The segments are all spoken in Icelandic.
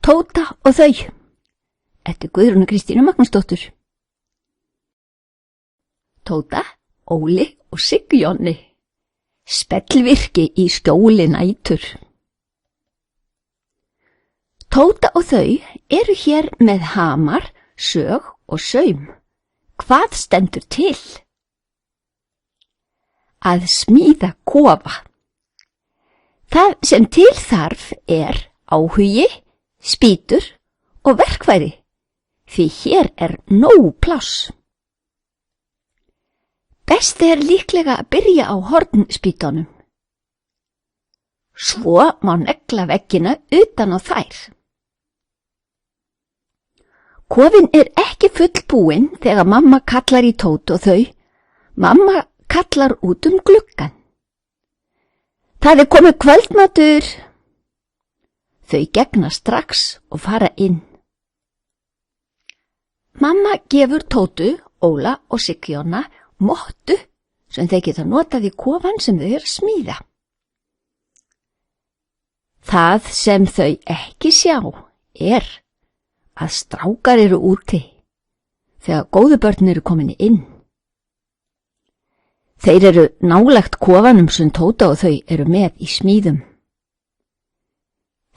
Tóta og þau eftir Guðrúnu Kristínu Magnúsdóttur. Tóta, Óli og Sigjonni, spellvirki í skjóli nætur. Tóta og þau eru hér með hamar, sög og saum. Hvað stendur til? Að smíða kofa. Það sem til þarf áhugi, spýtur og verkfæri, því hér nóg pláss. Best líklega að byrja á hornspýtunum. Svo má negla veggina utan á þær. Kofinn ekki fullbúinn þegar mamma kallar í Tótu og þau. Mamma kallar út gluggann. Það komið kvöldmatur. Þau gegna strax og fara inn. Mamma gefur Tótu, Óla og Sigjonna mottu sem þau geta notað í kofan sem þau að smíða. Það sem þau ekki sjá að strákar eru úti þegar góðu börn eru komin inn. Þeir eru nálægt kofanum sem Tóta og þau eru með í smíðum.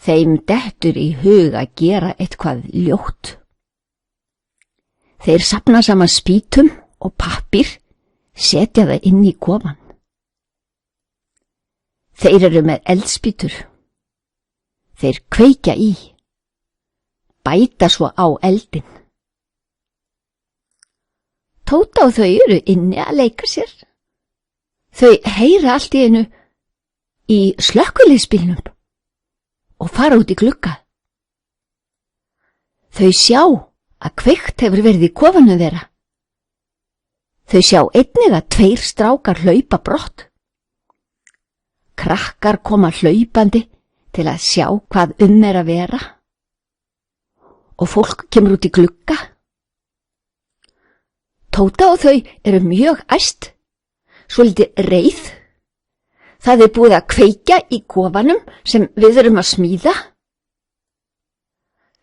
Þeim dettur í hug að gera eitthvað ljótt. Þeir safna saman spýtum og pappír, setja það inn í kofan. Þeir eru með eldspýtur. Þeir kveikja í, bæta svo á eldin. Tóta og þau eru inni að leika sér. Þau heyra allt í einu í slökkviliðsbílnum og fara út í glugga. Þau sjá að kveikt hefur verið í kofanum þeirra. Þau sjá einnig að 2 strákar hlaupa brott. Krakkar koma hlaupandi til að sjá hvað að vera og fólk kemur út í glugga. Tóta og þau eru mjög æst, svolítið reið. Það búið að kveikja í kofanum sem við erum að smíða.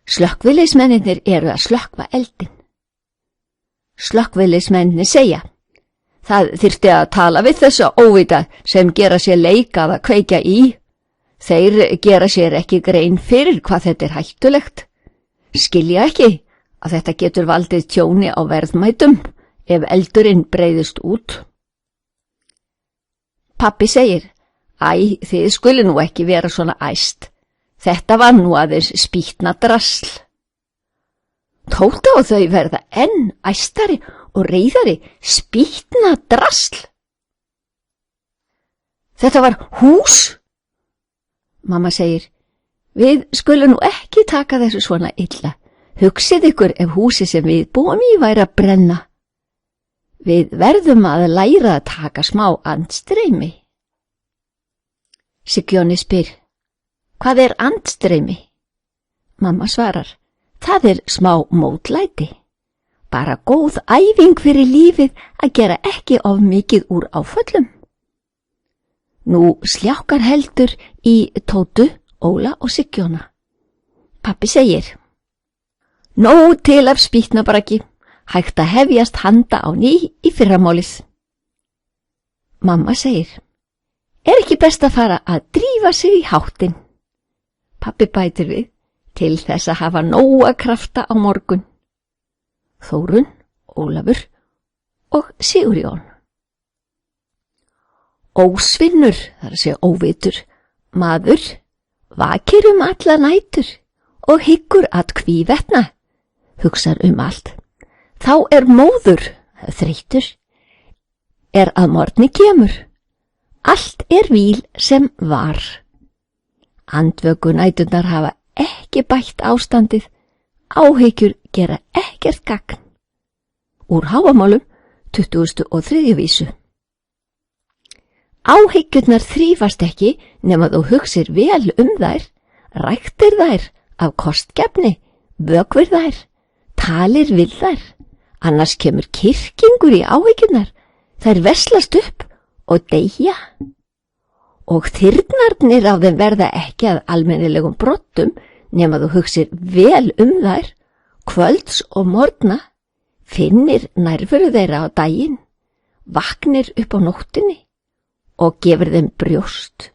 Slökkviliðsmennirnir eru að slökkva eldin. Slökkviliðsmennirnir segja: það þyrfti að tala við þessa óvita sem gera sér leik að kveikja í. Þeir gera sér ekki grein fyrir hvað þetta hættulegt. Skilja ekki að þetta getur valdið tjóni á verðmætum ef eldurinn breiðist út. Pabbi segir: æ, þið skuli nú ekki vera svona æst. Þetta var nú aðeins spýtna drasl. Tóta og þau verða enn æstari og reiðari. Spýtna drasl. Þetta var hús. Mamma segir: við skulum nú ekki taka þessu svona illa. Hugsið ykkur ef húsið sem við búum í væri að brenna. Við verðum að læra að taka smá andstreymi. Sigjonni spyr: hvað andstreymi? Mamma svarar: það smá mótlæti. Bara góð æfing fyrir lífið að gera ekki of mikið úr áföllum. Nú sljákkar heldur í Tótu, Óla og Sigjonna. Pabbi segir: nóg til af spýtnabraki, hægt að hefjast handa á ný í fyrramálið. Mamma segir: ekki best að fara að drífa sig í háttinn? Pabbi bætir við: til þess að hafa nóga krafta á morgun. Þórunn, Ólafur og Sigurjón. Ósvinnur, það að segja óvitur, maður, vakir alla nætur og hyggur að hvívetna, hugsar allt. Þá móður, þreytur, að morgni kemur. Allt víl sem var. Andvöku næturnar hafa ekki bætt ástandið, áhyggjur gera ekkert gagn. Úr Hávamálum, 23. vísu. Áhyggjurnar þrífast ekki nema þú hugsir vel þær, ræktir þær af kostgefni, vökvir þær, talir við þær, annars kemur kyrkingur í áhyggjurnar, þær veslast upp og deyja. Og þyrnarnir á þeim verða ekki að almennilegum broddum nema þú hugsir vel þær, kvölds og morgna, finnir nærveru þeirra á daginn, vaknir upp á nóttinni og gefur þeim brjóst.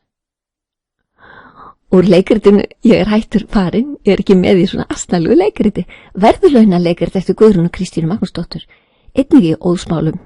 Úr leikritinu Ég hættur farin, ég ekki með í svona asnalegu leikriti, verðlauna leikrit eftir Guðrúnu Kristínu Magnúsdóttur, einnig í Óðsmálum